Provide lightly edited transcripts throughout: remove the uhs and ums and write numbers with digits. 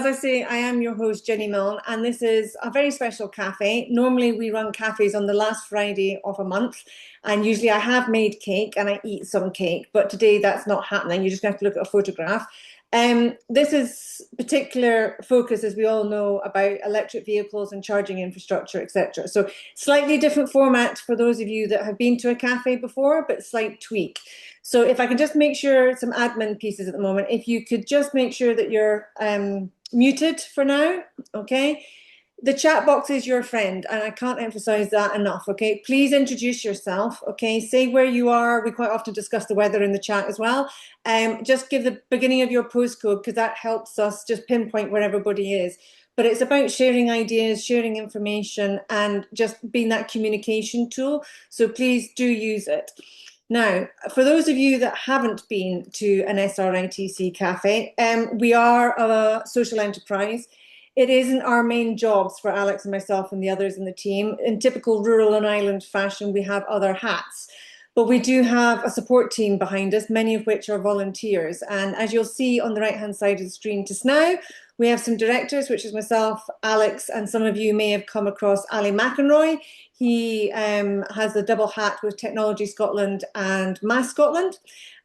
I say, I am your host, Jenny Milne, and this is a very special cafe. Normally, we run cafes on the last Friday of a month, and usually I have made cake and I eat some cake, but today that's not happening. You're just going to have to look at a photograph. This is particular focus, as we all know, about electric vehicles and charging infrastructure, etc. So slightly different format for those of you that have been to a cafe before, but slight tweak. So if I can just make sure, some admin pieces at the moment, if you could just make sure that you're muted for now, okay? The chat box is your friend, and I can't emphasize that enough, okay? Please introduce yourself, okay? Say where you are. We quite often discuss the weather in the chat as well. Just give the beginning of your postcode, because that helps us just pinpoint where everybody is. But it's about sharing ideas, sharing information, and just being that communication tool. So please do use it. Now, for those of you that haven't been to an SRITC cafe, we are a social enterprise. It isn't our main jobs for Alex and myself and the others in the team. In typical rural and island fashion, we have other hats. But we do have a support team behind us, many of which are volunteers. And as you'll see on the right-hand side of the screen just now, we have some directors, which is myself, Alex, and some of you may have come across Ali McEnroy. He has a double hat with Technology Scotland and Mass Scotland.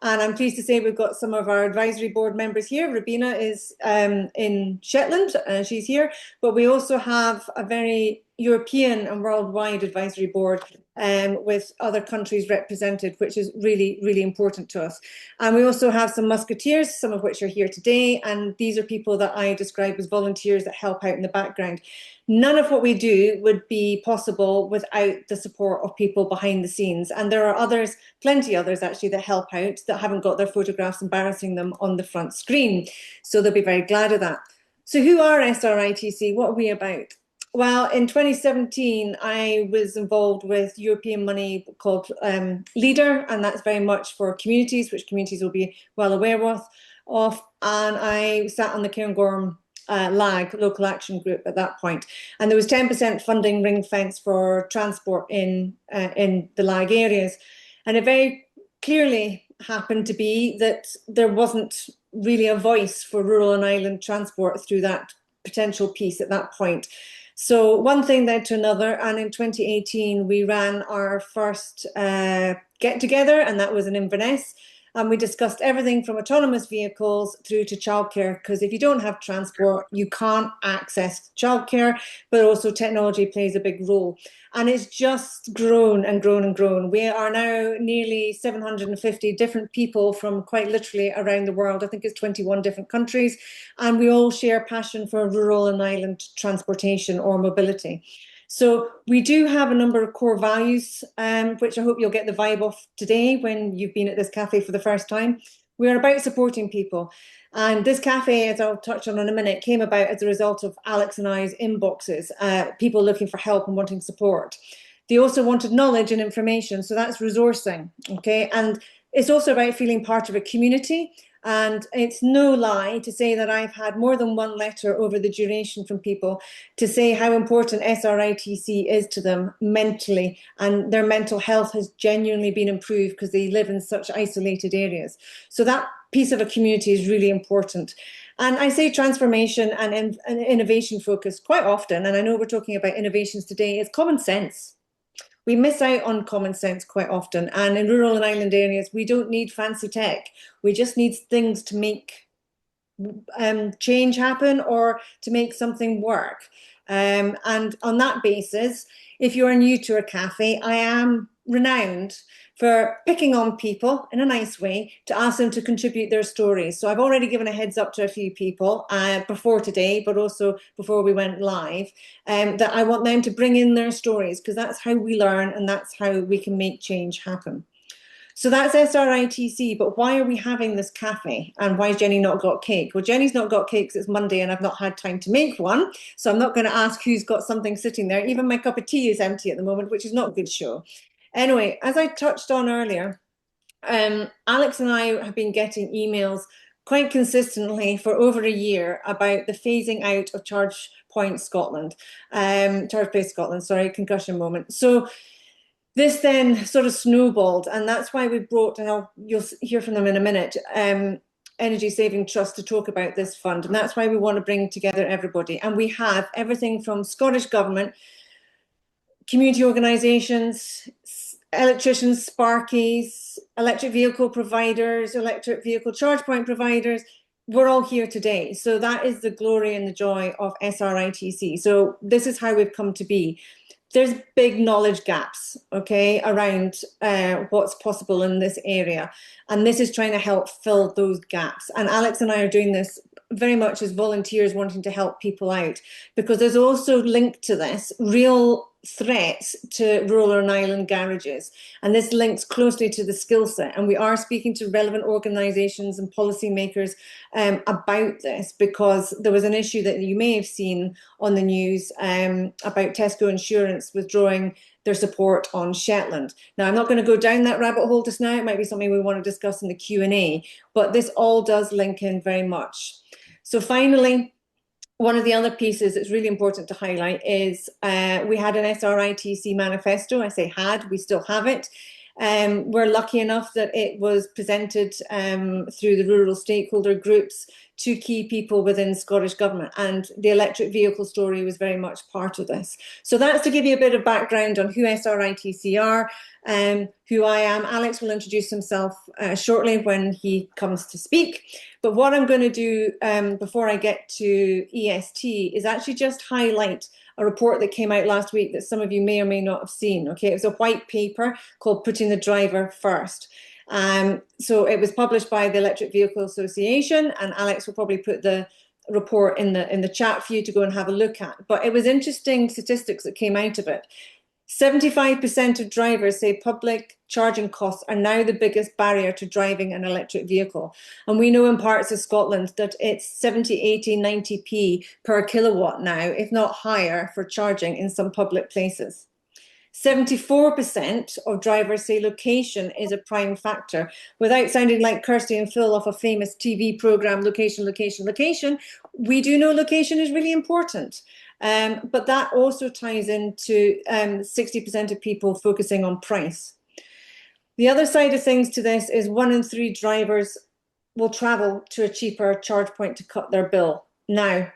And I'm pleased to say we've got some of our advisory board members here. Rabina is in Shetland, she's here. But we also have a very European and worldwide advisory board with other countries represented, which is really, really important to us. And we also have some musketeers, some of which are here today. And these are people that I describe as volunteers that help out in the background. None of what we do would be possible without the support of people behind the scenes. And there are others, plenty others actually, that help out that haven't got their photographs embarrassing them on the front screen. So they'll be very glad of that. So who are SRITC? What are we about? Well, in 2017, I was involved with European money called LEADER, and that's very much for communities, which communities will be well aware of. And I sat on the Cairngorm LAG, Local Action Group, at that point. And there was 10% funding ring fence for transport in the LAG areas. And it very clearly happened to be that there wasn't really a voice for rural and island transport through that potential piece at that point. So one thing led to another, and in 2018 we ran our first get-together, and that was in Inverness, and we discussed everything from autonomous vehicles through to childcare, because if you don't have transport, you can't access childcare, but also technology plays a big role. And it's just grown and grown and grown. We are now nearly 750 different people from quite literally around the world. I think it's 21 different countries. And we all share passion for rural and island transportation or mobility. So we do have a number of core values, which I hope you'll get the vibe of today when you've been at this cafe for the first time. We're about supporting people. And this cafe, as I'll touch on in a minute, came about as a result of Alex and I's inboxes, people looking for help and wanting support. They also wanted knowledge and information, so that's resourcing, okay? And it's also about feeling part of a community. And it's no lie to say that I've had more than one letter over the duration from people to say how important SRITC is to them mentally, and their mental health has genuinely been improved because they live in such isolated areas. So that piece of a community is really important. And I say transformation and innovation focus quite often, and I know we're talking about innovations today, is common sense. We miss out on common sense quite often. And in rural and island areas, we don't need fancy tech. We just need things to make change happen or to make something work. And on that basis, if you're new to a cafe, I am renowned for picking on people in a nice way to ask them to contribute their stories. So I've already given a heads up to a few people before today, but also before we went live, that I want them to bring in their stories, because that's how we learn and that's how we can make change happen. So that's SRITC, but why are we having this cafe? And why has Jenny not got cake? Well, Jenny's not got cake because it's Monday and I've not had time to make one. So I'm not going to ask who's got something sitting there. Even my cup of tea is empty at the moment, which is not a good show. Anyway, as I touched on earlier, Alex and I have been getting emails quite consistently for over a year about the phasing out of ChargePoint Scotland, ChargePlace Scotland, sorry, concussion moment. So this then sort of snowballed, and that's why we brought, and you'll hear from them in a minute, Energy Saving Trust to talk about this fund, and that's why we want to bring together everybody. And we have everything from Scottish Government, community organisations, electricians, sparkies, electric vehicle providers, electric vehicle charge point providers. We're all here today. So that is the glory and the joy of SRITC. So this is how we've come to be. There's big knowledge gaps, okay, around what's possible in this area. And this is trying to help fill those gaps. And Alex and I are doing this very much as volunteers wanting to help people out, because there's also linked to this real threats to rural and island garages, and this links closely to the skill set, and we are speaking to relevant organisations and policymakers about this, because there was an issue that you may have seen on the news about Tesco Insurance withdrawing their support on Shetland. Now, I'm not going to go down that rabbit hole just now. It might be something we want to discuss in the Q&A, but this all does link in very much. So finally, one of the other pieces that's really important to highlight is we had an SRITC manifesto. I say had, we still have it. We're lucky enough that it was presented through the rural stakeholder groups to key people within Scottish Government, and the electric vehicle story was very much part of this. So that's to give you a bit of background on who SRITC are, who I am. Alex will introduce himself shortly when he comes to speak. But what I'm going to do before I get to EST is actually just highlight a report that came out last week that some of you may or may not have seen. Okay, it was a white paper called Putting the Driver First. So it was published by the Electric Vehicle Association, and Alex will probably put the report in the chat for you to go and have a look at. But it was interesting statistics that came out of it. 75% of drivers say public charging costs are now the biggest barrier to driving an electric vehicle. And we know in parts of Scotland that it's 70, 80, 90p per kilowatt now, if not higher, for charging in some public places. 74% of drivers say location is a prime factor. Without sounding like Kirsty and Phil off a famous TV program, location, location, location, we do know location is really important. But that also ties into 60% of people focusing on price. The other side of things to this is 1 in 3 drivers will travel to a cheaper charge point to cut their bill. Now,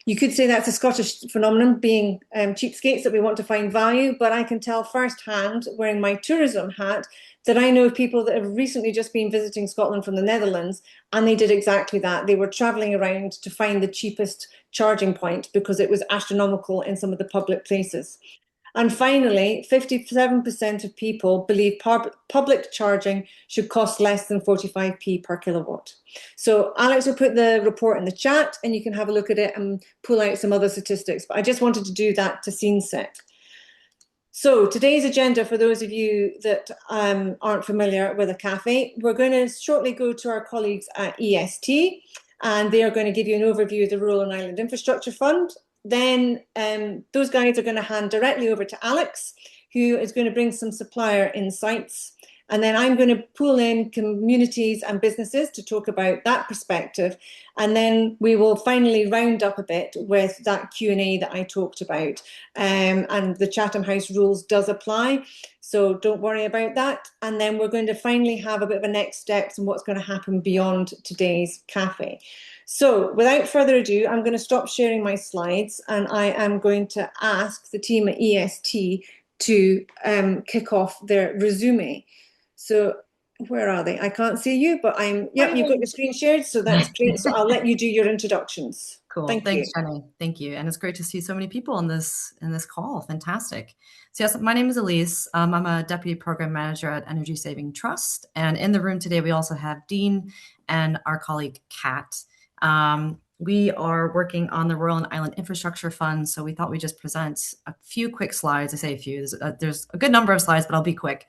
you could say that's a Scottish phenomenon, being cheapskates, that we want to find value, but I can tell firsthand, wearing my tourism hat, that I know people that have recently just been visiting Scotland from the Netherlands, and they did exactly that. They were travelling around to find the cheapest charging point because it was astronomical in some of the public places. And finally, 57% of people believe public charging should cost less than 45p per kilowatt. So Alex will put the report in the chat and you can have a look at it and pull out some other statistics. But I just wanted to do that to scene set. So today's agenda, for those of you that aren't familiar with a cafe, we're going to shortly go to our colleagues at EST, and they are going to give you an overview of the Rural and Island Infrastructure Fund. Then those guys are going to hand directly over to Alex, who is going to bring some supplier insights. And then I'm going to pull in communities and businesses to talk about that perspective. And then we will finally round up a bit with that Q&A that I talked about. And the Chatham House rules does apply, so don't worry about that. And then we're going to finally have a bit of a next steps and what's going to happen beyond today's cafe. So without further ado, I'm going to stop sharing my slides and I am going to ask the team at EST to kick off their resume. So where are they? I can't see you, but yep, you've got your screen shared, so that's great. So I'll let you do your introductions. Cool. Thanks, Jenny. Thank you. And it's great to see so many people in this call. Fantastic. So yes, my name is Elise. I'm a Deputy Program Manager at Energy Saving Trust. And in the room today, we also have Dean and our colleague, Kat. We are working on the Rural and Island Infrastructure Fund, so we thought we'd just present a few quick slides. I say a few, there's a good number of slides, but I'll be quick.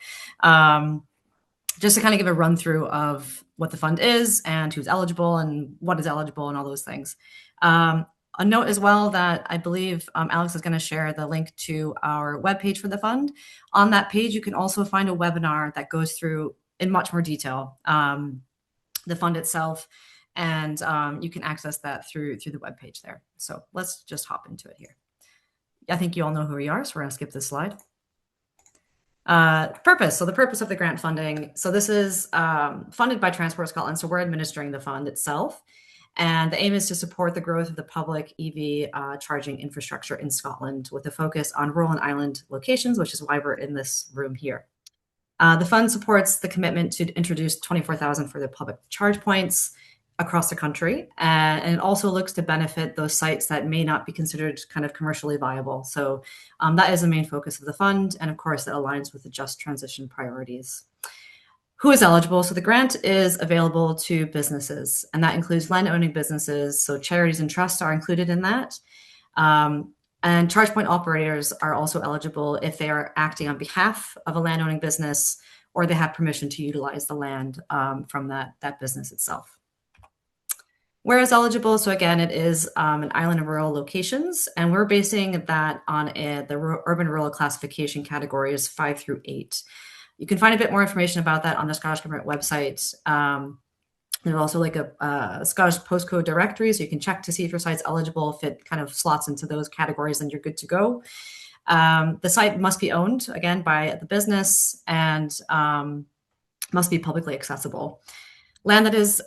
Just to kind of give a run through of what the fund is and who's eligible and what is eligible and all those things. A note as well that I believe Alex is going to share the link to our webpage for the fund. On that page, you can also find a webinar that goes through in much more detail the fund itself, and you can access that through the webpage there. So let's just hop into it here. I think you all know who we are, so we're going to skip this slide. Purpose. So the purpose of the grant funding. So this is funded by Transport Scotland. So we're administering the fund itself. And the aim is to support the growth of the public EV charging infrastructure in Scotland with a focus on rural and island locations, which is why we're in this room here. The fund supports the commitment to introduce 24,000 for the public charge points across the country. And it also looks to benefit those sites that may not be considered kind of commercially viable. So that is the main focus of the fund. And of course, that aligns with the just transition priorities. Who is eligible? So the grant is available to businesses, and that includes land-owning businesses. So charities and trusts are included in that. And ChargePoint operators are also eligible if they are acting on behalf of a land-owning business or they have permission to utilize the land from that business itself. Where is eligible? So again, it is an island and rural locations, and we're basing that on the urban-rural classification categories 5 through 8. You can find a bit more information about that on the Scottish Government website. There's also like a Scottish postcode directory, so you can check to see if your site's eligible. If it kind of slots into those categories, then you're good to go. The site must be owned, again, by the business and must be publicly accessible. Land that is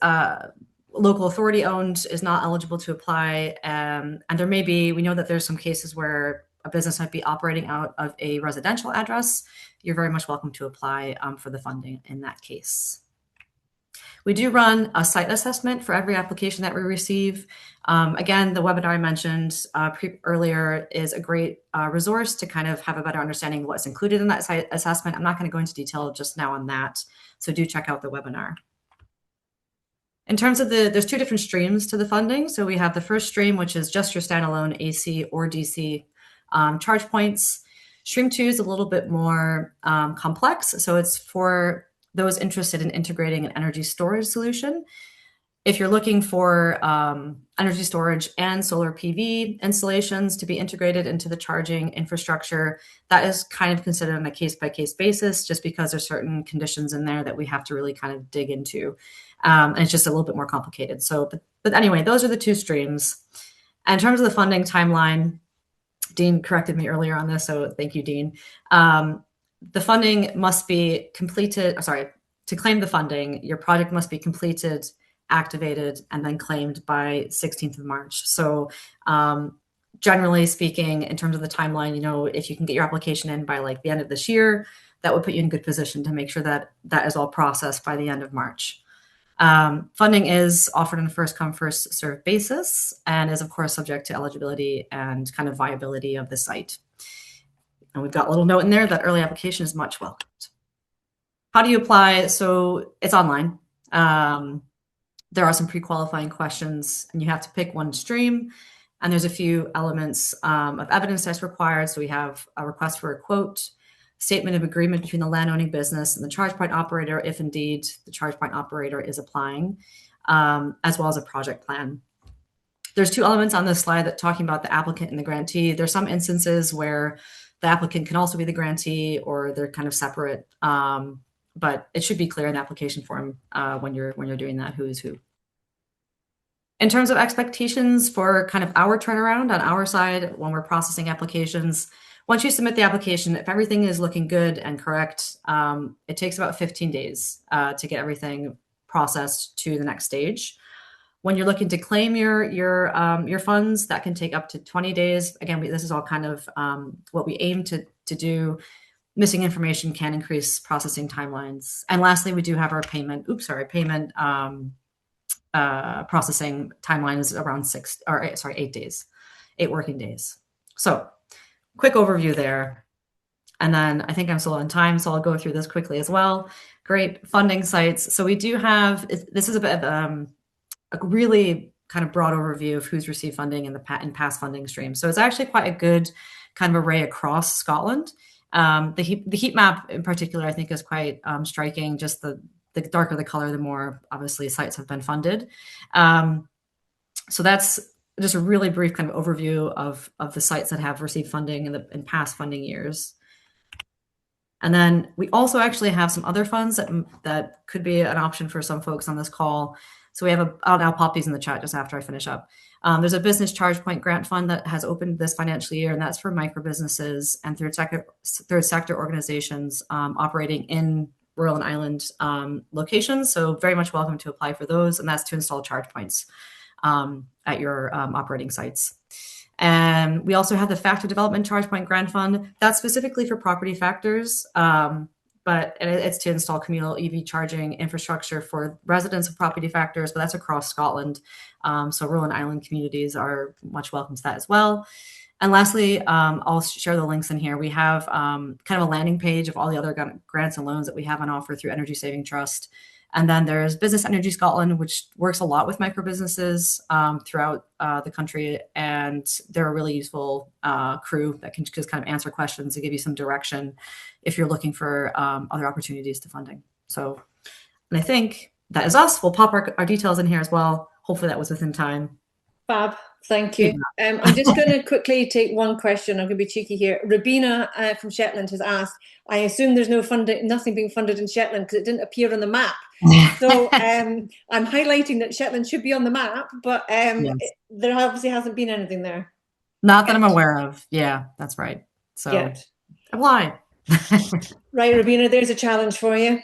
local authority owned is not eligible to apply. And there may be, we know that there's some cases where a business might be operating out of a residential address. You're very much welcome to apply for the funding in that case. We do run a site assessment for every application that we receive. Again, the webinar I mentioned earlier is a great resource to kind of have a better understanding of what's included in that site assessment. I'm not going to go into detail just now on that, so do check out the webinar. In terms of there's 2 different streams to the funding. So we have the first stream, which is just your standalone AC or DC charge points. Stream 2 is a little bit more complex. So it's for those interested in integrating an energy storage solution. If you're looking for energy storage and solar PV installations to be integrated into the charging infrastructure, that is kind of considered on a case-by-case basis, just because there's certain conditions in there that we have to really kind of dig into. And it's just a little bit more complicated. So, but anyway, those are the 2 streams. And in terms of the funding timeline, Dean corrected me earlier on this, so thank you, Dean. The funding must be completed, to claim the funding, your project must be completed, activated, and then claimed by 16th of March. So generally speaking, in terms of the timeline, if you can get your application in by like the end of this year, that would put you in good position to make sure that that is all processed by the end of March. Funding is offered on a first come, first served basis and is of course subject to eligibility and kind of viability of the site. And we've got a little note in there that early application is much welcomed. How do you apply? So it's online. There are some pre-qualifying questions and you have to pick one stream. And there's a few elements of evidence that's required. So we have a request for a quote, statement of agreement between the landowning business and the charge point operator, if indeed the charge point operator is applying, as well as a project plan. There's 2 elements on this slide that talking about the applicant and the grantee. There's some instances where the applicant can also be the grantee or they're kind of separate, but it should be clear in the application form when you're doing that, who is who. In terms of expectations for kind of our turnaround on our side when we're processing applications, once you submit the application, if everything is looking good and correct, it takes about 15 days to get everything processed to the next stage. When you're looking to claim your funds, that can take up to 20 days. Again, this is all kind of what we aim to do. Missing information can increase processing timelines. And lastly, we do have our payment processing timeline is around 8 days, 8 working days. So quick overview there. And then I think I'm still on time, so I'll go through this quickly as well. Great funding sites. So we do have, this is a bit of a really kind of broad overview of who's received funding in past funding streams. So it's actually quite a good kind of array across Scotland. The heat map in particular, I think is quite striking. Just the darker the color, the more obviously sites have been funded. So that's just a really brief kind of overview of the sites that have received funding in past funding years. And then we also actually have some other funds that could be an option for some folks on this call. So we have I'll pop these in the chat just after I finish up. There's a business ChargePoint grant fund that has opened this financial year, and that's for micro businesses and third sector organizations operating in rural and island locations. So very much welcome to apply for those, and that's to install charge points at your operating sites. And we also have the Factor Development ChargePoint Grant Fund. That's specifically for property factors, but it's to install communal EV charging infrastructure for residents of property factors, but that's across Scotland. So rural and island communities are much welcome to that as well. And lastly, I'll share the links in here. We have kind of a landing page of all the other grants and loans that we have on offer through Energy Saving Trust. And then there's Business Energy Scotland, which works a lot with micro businesses throughout the country. And they're a really useful crew that can just kind of answer questions and give you some direction if you're looking for other opportunities to funding. So, and I think that is us. We'll pop our details in here as well. Hopefully that was within time. Fab. Thank you. I'm just going to quickly take one question. I'm going to be cheeky here. Rabina from Shetland has asked, I assume there's no funding, nothing being funded in Shetland because it didn't appear on the map. So I'm highlighting that Shetland should be on the map, but Yes. there obviously hasn't been anything there. Not that I'm aware of. Yeah, that's right. So apply. Right, Rabina, there's a challenge for you.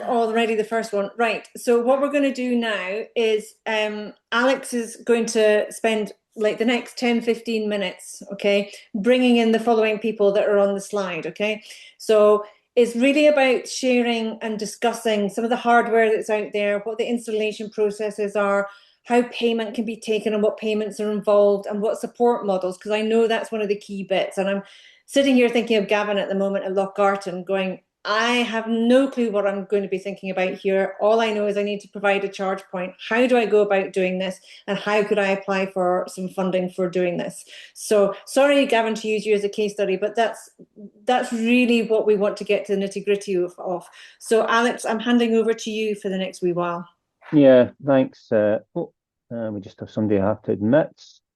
Already the first one. Right, so what we're going to do now is Alex is going to spend like the next 10-15 minutes, okay, bringing in the following people that are on the slide, okay? So it's really about sharing and discussing some of the hardware that's out there, what the installation processes are, how payment can be taken and what payments are involved, and what support models, because I know that's one of the key bits. And I'm sitting here thinking of Gavin at the moment at Lochgarten going, I have no clue what I'm going to be thinking about here. All I know is I need to provide a charge point. How do I go about doing this? And how could I apply for some funding for doing this? So sorry, Gavin, to use you as a case study, but that's really what we want to get to the nitty gritty of. So Alex, I'm handing over to you for the next wee while. Yeah, thanks. We just have somebody I have to admit.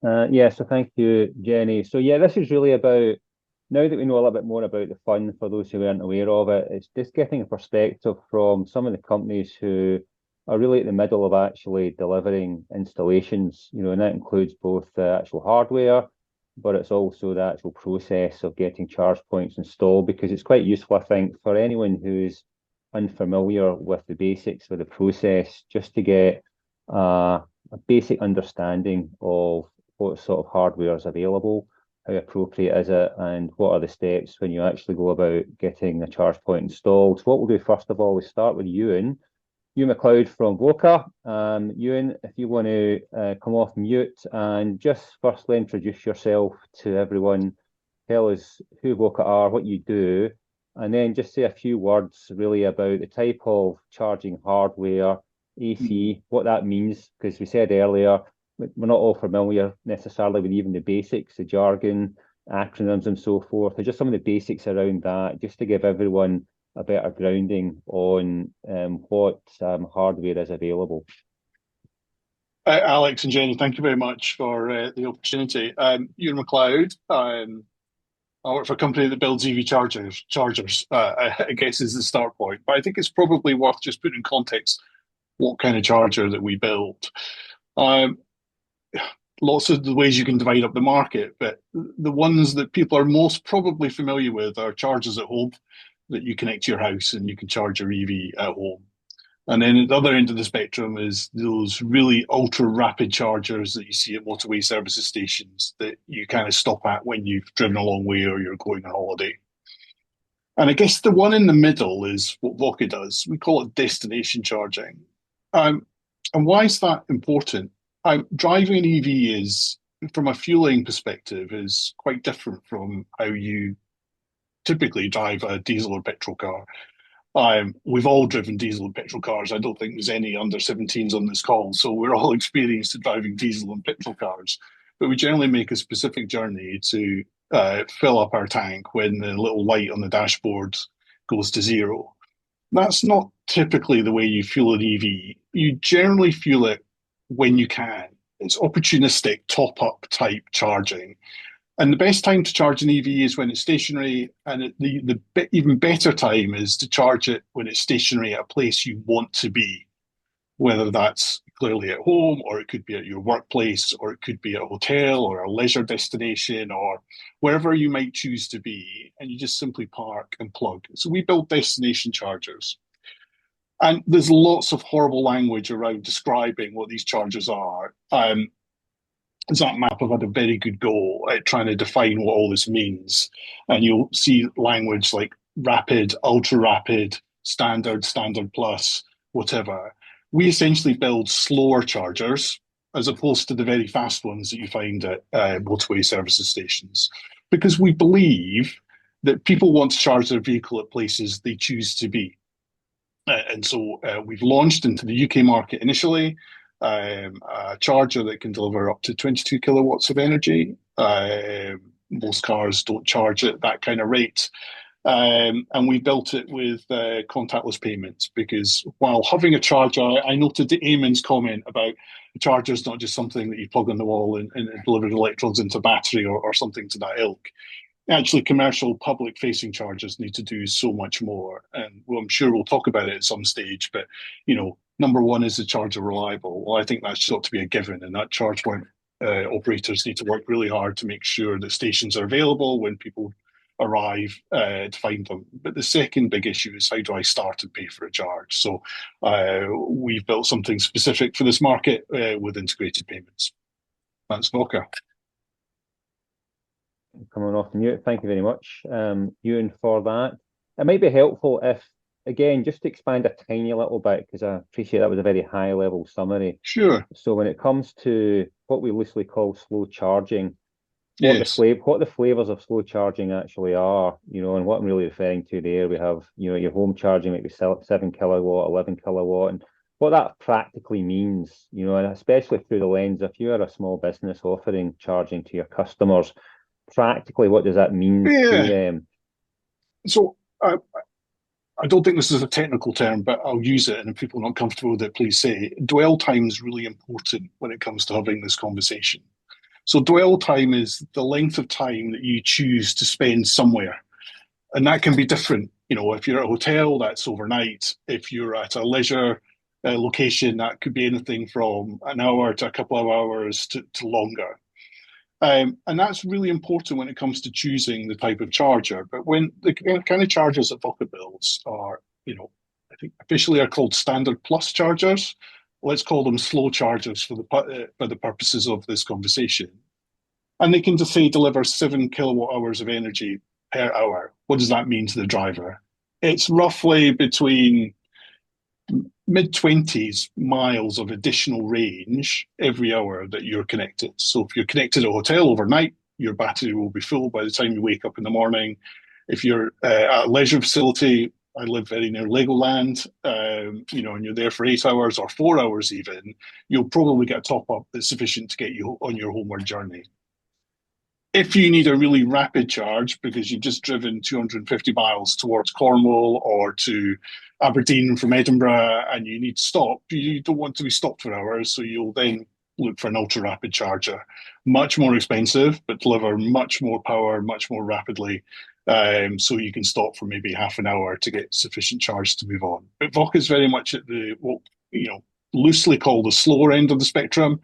So thank you, Jenny. So yeah, this is really about, now that we know a little bit more about the fund, for those who aren't aware of it, it's just getting a perspective from some of the companies who are really at the middle of actually delivering installations, you know, and that includes both the actual hardware, but it's also the actual process of getting charge points installed, because it's quite useful, I think, for anyone who's unfamiliar with the basics of the process, just to get a basic understanding of what sort of hardware is available, how appropriate is it, and what are the steps when you actually go about getting a charge point installed. So what we'll do first of all is start with Ewan McLeod from Voca. Ewan, if you want to come off mute and just firstly introduce yourself to everyone, tell us who Voca are, what you do, and then just say a few words really about the type of charging hardware, AC, what that means, because we said earlier, we're not all familiar necessarily with even the basics, the jargon, acronyms and so forth. There's just some of the basics around that, just to give everyone a better grounding on what hardware is available. Alex and Jenny, thank you very much for the opportunity. Ewan McLeod. I work for a company that builds EV chargers, I guess is the start point. But I think it's probably worth just putting in context what kind of charger that we build. Lots of the ways you can divide up the market, but the ones that people are most probably familiar with are chargers at home that you connect to your house and you can charge your EV at home. And then at the other end of the spectrum is those really ultra rapid chargers that you see at motorway services stations that you kind of stop at when you've driven a long way or you're going on holiday. And I guess the one in the middle is what Voca does. We call it destination charging. And why is that important? Driving an EV is, from a fueling perspective, is quite different from how you typically drive a diesel or petrol car. We've all driven diesel and petrol cars. I don't think there's any under 17s on this call, so we're all experienced at driving diesel and petrol cars. But we generally make a specific journey to fill up our tank when the little light on the dashboard goes to zero. That's not typically the way you fuel an EV. You generally fuel it when you can. It's opportunistic top-up type charging. And the best time to charge an EV is when it's stationary, and the even better time is to charge it when it's stationary at a place you want to be, whether that's clearly at home, or it could be at your workplace, or it could be at a hotel or a leisure destination, or wherever you might choose to be, and you just simply park and plug. So we build destination chargers. And there's lots of horrible language around describing what these chargers are. ZapMap have had a very good go at trying to define what all this means. And you'll see language like rapid, ultra rapid, standard, standard plus, whatever. We essentially build slower chargers as opposed to the very fast ones that you find at motorway services stations, because we believe that people want to charge their vehicle at places they choose to be. And so we've launched into the UK market initially a charger that can deliver up to 22 kilowatts of energy. Most cars don't charge at that kind of rate. And we built it with contactless payments, because while having a charger, I noted the Eamon's comment about the charger is not just something that you plug on the wall and deliver electrodes into a battery or something to that ilk. Actually, commercial public-facing chargers need to do so much more, and well, I'm sure we'll talk about it at some stage. But number one, is the charger reliable? Well, I think that's got to be a given, and that ChargePoint operators need to work really hard to make sure that stations are available when people arrive to find them. But the second big issue is, how do I start and pay for a charge? So we've built something specific for this market with integrated payments. That's Vodka. Coming off mute, thank you very much, Ewan, for that. It might be helpful if, again, just to expand a tiny little bit, because I appreciate that was a very high level summary. Sure. So when it comes to what we loosely call slow charging, yes, what the flavors of slow charging actually are, and what I'm really referring to there, we have, your home charging might be 7 kilowatt, 11 kilowatt, and what that practically means, and especially through the lens, if you are a small business offering charging to your customers, practically what does that mean to them? So I don't think this is a technical term, but I'll use it, and if people are not comfortable with it, please say. Dwell time is really important when it comes to having this conversation. So dwell time is the length of time that you choose to spend somewhere. And that can be different. If you're at a hotel, that's overnight. If you're at a leisure location, that could be anything from an hour to a couple of hours to longer. And that's really important when it comes to choosing the type of charger. But when the kind of chargers that Vodka builds are, I think officially are called standard plus chargers. Let's call them slow chargers for the purposes of this conversation. And they can just say deliver 7 kilowatt hours of energy per hour. What does that mean to the driver? It's roughly between mid-20s miles of additional range every hour that you're connected. So if you're connected to a hotel overnight, your battery will be full by the time you wake up in the morning. If you're at a leisure facility, I live very near Legoland, and you're there for 8 hours or 4 hours even, you'll probably get a top-up that's sufficient to get you on your homeward journey. If you need a really rapid charge because you've just driven 250 miles towards Cornwall or to Aberdeen from Edinburgh and you need to stop, you don't want to be stopped for hours, so you'll then look for an ultra rapid charger. Much more expensive, but deliver much more power, much more rapidly, so you can stop for maybe half an hour to get sufficient charge to move on. But Vodka is very much at the, loosely called the slower end of the spectrum.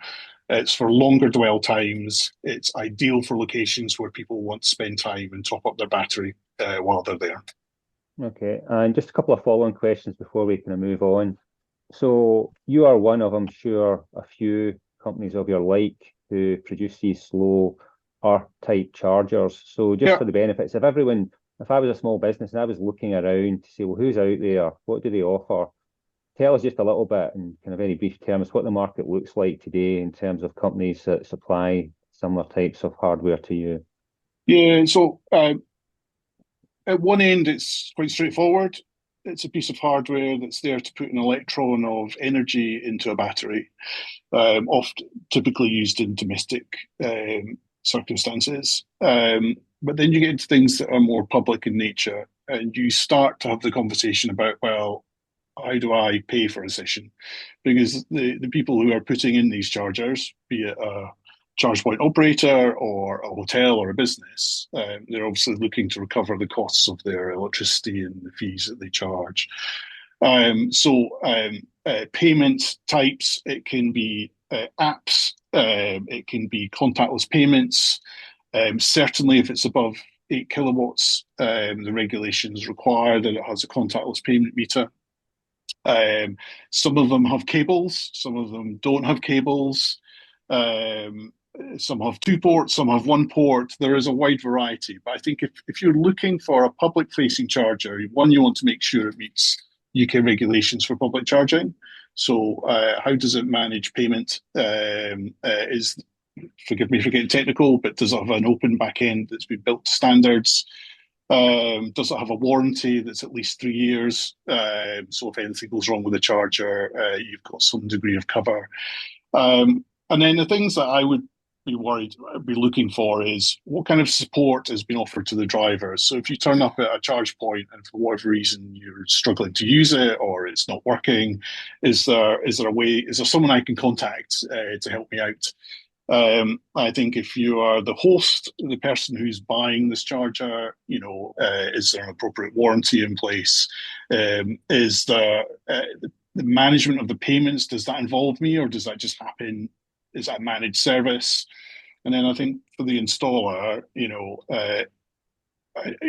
It's for longer dwell times. It's ideal for locations where people want to spend time and top up their battery while they're there. Okay, and just a couple of follow-on questions before we kind of move on. So you are one of, I'm sure, a few companies of your like who produce these slow R-type chargers. So just for the benefits of everyone, if I was a small business and I was looking around to see, well, who's out there? What do they offer? Tell us just a little bit in kind of very brief terms what the market looks like today in terms of companies that supply similar types of hardware to you. Yeah, so at one end, it's quite straightforward. It's a piece of hardware that's there to put an electron of energy into a battery, typically used in domestic circumstances. But then you get into things that are more public in nature, and you start to have the conversation about, well, how do I pay for a session? Because the people who are putting in these chargers, be it a ChargePoint operator or a hotel or a business, they're obviously looking to recover the costs of their electricity and the fees that they charge. Payment types, it can be apps, it can be contactless payments. Certainly, if it's above 8 kilowatts, the regulations require that it has a contactless payment meter. Some of them have cables, some of them don't have cables. Some have 2 ports, some have 1 port. There is a wide variety. But I think if you're looking for a public-facing charger, one, you want to make sure it meets UK regulations for public charging. So how does it manage payment? Forgive me for getting technical, but does it have an open back end that's been built to standards? Does it have a warranty that's at least 3 years? So if anything goes wrong with the charger, you've got some degree of cover. And then the things that I would be looking for is what kind of support has been offered to the drivers. So if you turn up at a charge point and for whatever reason you're struggling to use it or it's not working, is there someone I can contact to help me out? I think if you are the host, the person who's buying this charger, is there an appropriate warranty in place? Is the management of the payments, does that involve me or does that just happen? Is that managed service? And then I think for the installer,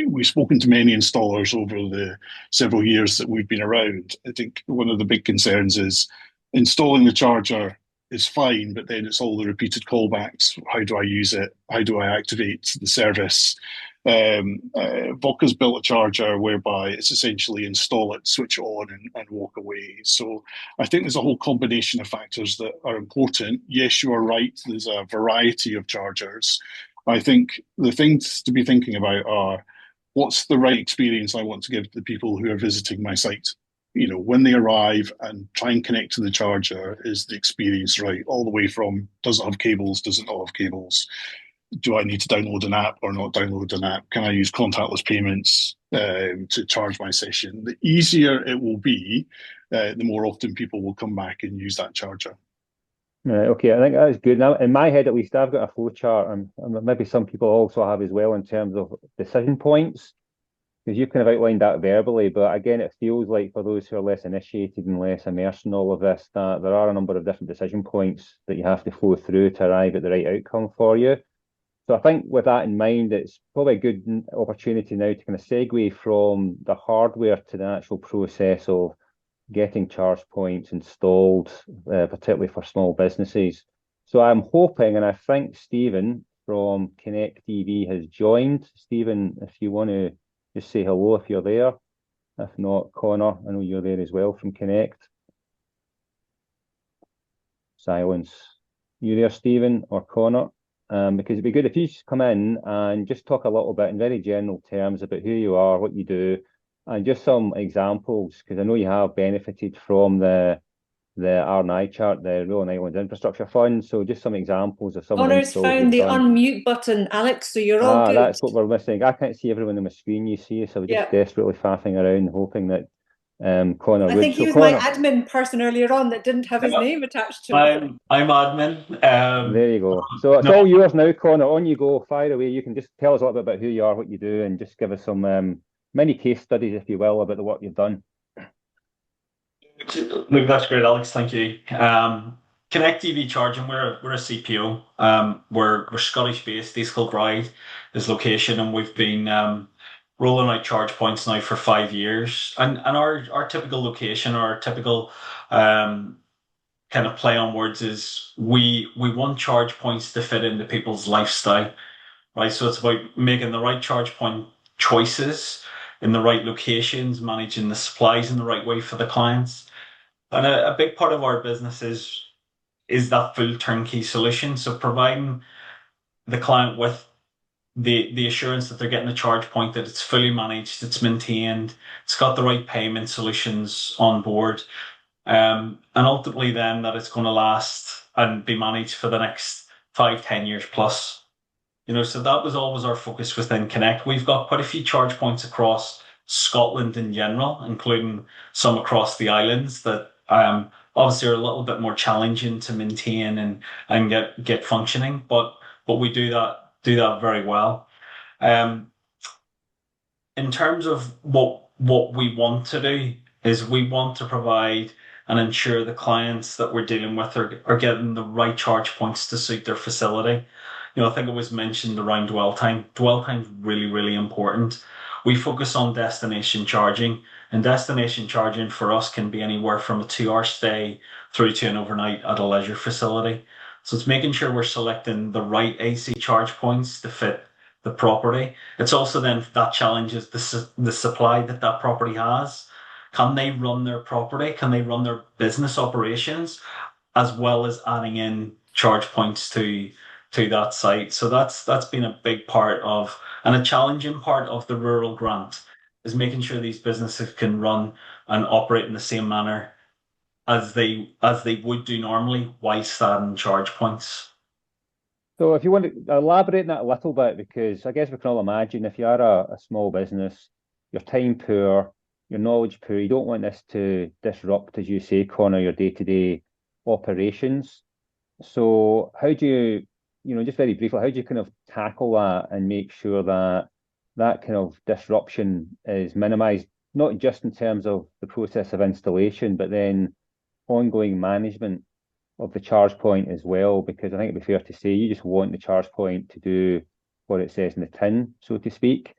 we've spoken to many installers over the several years that we've been around. I think one of the big concerns is installing the charger is fine, but then it's all the repeated callbacks. How do I use it? How do I activate the service? Vodka's built a charger whereby it's essentially install it, switch it on, and walk away. So I think there's a whole combination of factors that are important. Yes, you are right. There's a variety of chargers. I think the things to be thinking about are what's the right experience I want to give to the people who are visiting my site. When they arrive and try and connect to the charger, is the experience right? All the way from does it have cables, does it not have cables? Do I need to download an app or not download an app? Can I use contactless payments to charge my session? The easier it will be, the more often people will come back and use that charger. Right, okay, I think that's good. Now, in my head, at least, I've got a flow chart, and maybe some people also have as well in terms of decision points, because you kind of outlined that verbally. But again, it feels like for those who are less initiated and less immersed in all of this, that there are a number of different decision points that you have to flow through to arrive at the right outcome for you. So I think with that in mind, it's probably a good opportunity now to kind of segue from the hardware to the actual process of getting charge points installed, particularly for small businesses. So I'm hoping, and I think Stephen from Connect TV has joined. Stephen, if you want to just say hello if you're there. If not, Connor, I know you're there as well from Connect. Silence. You there, Stephen or Connor? Because it'd be good if you just come in and just talk a little bit in very general terms about who you are, what you do, and just some examples, because I know you have benefited from the R&I chart, the Rolling Islands Infrastructure Fund. So just some examples of some of the Connor's installs found you've the done. unmute button, Alex, so you're all good. That's what we're missing. I can't see everyone on my screen, you see, so we're just desperately faffing around, hoping that Connor would. I think he was my admin person earlier on that didn't have his name attached to it. I'm admin. There you go. So it's all yours now, Connor. On you go. Fire away. You can just tell us a little bit about who you are, what you do, and just give us some mini case studies, if you will, about the work you've done. Look, that's great, Alex. Thank you. Connect EV Charging, we're a CPO. We're Scottish based. East Kilbride is location, and we've been rolling out charge points now for 5 years. And our typical location, our typical kind of play on words is we want charge points to fit into people's lifestyle, right? So it's about making the right charge point choices in the right locations, managing the supplies in the right way for the clients. And a big part of our business is that full turnkey solution. So providing the client with the assurance that they're getting a charge point, that it's fully managed, it's maintained, it's got the right payment solutions on board, and ultimately then that it's going to last and be managed for the next 5-10 years plus. So that was always our focus within Connect. We've got quite a few charge points across Scotland in general, including some across the islands that obviously are a little bit more challenging to maintain and get functioning, but we do that very well. In terms of what we want to do, is we want to provide and ensure the clients that we're dealing with are getting the right charge points to suit their facility. I think it was mentioned around dwell time. Dwell time is really, really important. We focus on destination charging, and destination charging for us can be anywhere from a 2 hour stay through to an overnight at a leisure facility. So it's making sure we're selecting the right AC charge points to fit the property. It's also then that challenges the supply that property has. Can they run their property? Can they run their business operations as well as adding in charge points to that site? So that's been a big part of and a challenging part of the rural grant is making sure these businesses can run and operate in the same manner as they would do normally whilst adding charge points. So if you want to elaborate on that a little bit, because I guess we can all imagine if you are a small business, you're time poor, your knowledge poor, you don't want this to disrupt, as you say, Connor, your day-to-day operations. So how do you, just very briefly, how do you kind of tackle that and make sure that that kind of disruption is minimized, not just in terms of the process of installation, but then ongoing management of the charge point as well? Because I think it'd be fair to say you just want the charge point to do what it says in the tin, so to speak,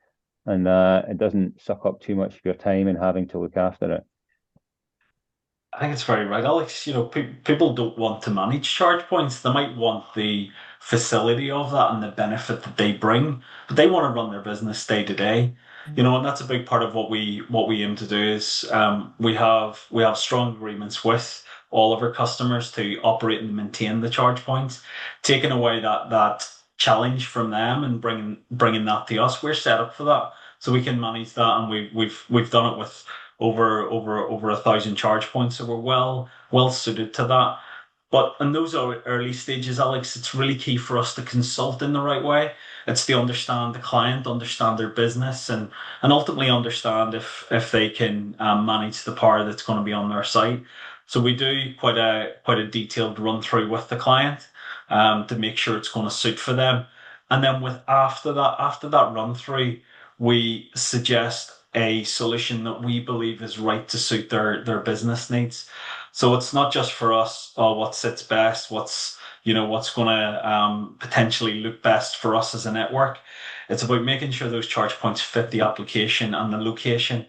and it doesn't suck up too much of your time in having to look after it. I think it's very right, Alex. People don't want to manage charge points. They might want the facility of that and the benefit that they bring, but they want to run their business day to day. And that's a big part of what we aim to do is we have strong agreements with all of our customers to operate and maintain the charge points, taking away that challenge from them and bringing that to us. We're set up for that, so we can manage that, and we've done it with over 1,000 charge points, so we're well suited to that. But in those early stages, Alex, it's really key for us to consult in the right way. It's to understand the client, understand their business, and ultimately understand if they can manage the power that's going to be on their site. So we do quite a detailed run through with the client to make sure it's going to suit for them. And then after that run through, we suggest a solution that we believe is right to suit their business needs. So it's not just for us, what sits best, what's going to potentially look best for us as a network. It's about making sure those charge points fit the application and the location.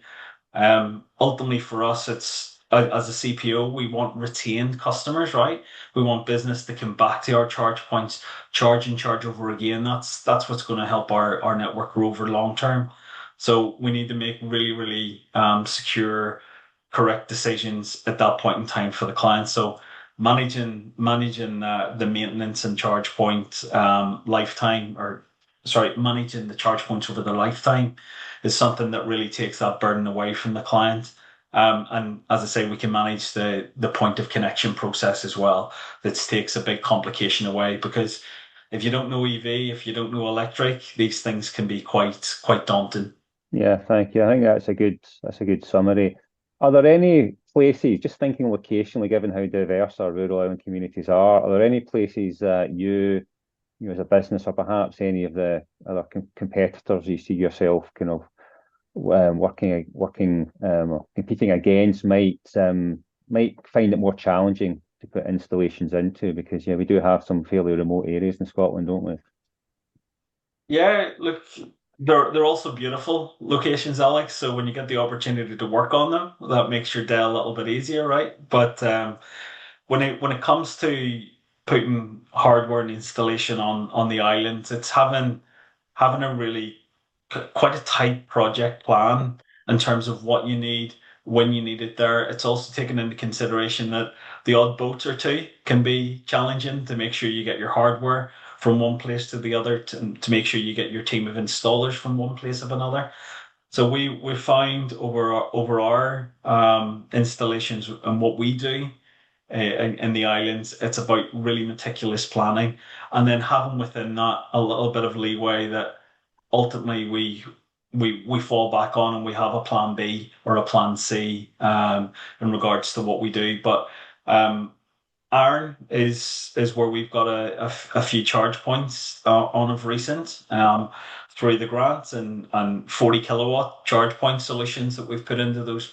Ultimately for us, it's as a CPO, we want retained customers, right? We want business to come back to our charge points, charge and charge over again. That's what's going to help our network grow over long term. So we need to make really, really secure, correct decisions at that point in time for the client. So managing the maintenance and charge point lifetime, managing the charge points over the lifetime is something that really takes that burden away from the client. And as I say, we can manage the point of connection process as well. That takes a big complication away, because if you don't know EV, if you don't know electric, these things can be quite daunting. Yeah, thank you. I think that's a good summary. Are there any places, just thinking locationally, given how diverse our rural island communities are there any places that you as a business, or perhaps any of the other competitors you see yourself kind of competing against might find it more challenging to put installations into? Because we do have some fairly remote areas in Scotland, don't we? Yeah, look, they're also beautiful locations, Alex. So when you get the opportunity to work on them, that makes your day a little bit easier, right? But when it comes to putting hardware and installation on the islands, it's having a really quite a tight project plan in terms of what you need, when you need it there. It's also taken into consideration that the odd boat or two can be challenging to make sure you get your hardware from one place to the other, to make sure you get your team of installers from one place of another. So we find over our installations and what we do in the islands, it's about really meticulous planning, and then having within that a little bit of leeway that ultimately we fall back on, and we have a plan B or a plan C in regards to what we do. But Iron is where we've got a few charge points on of recent through the grants, and 40 kilowatt charge point solutions that we've put into those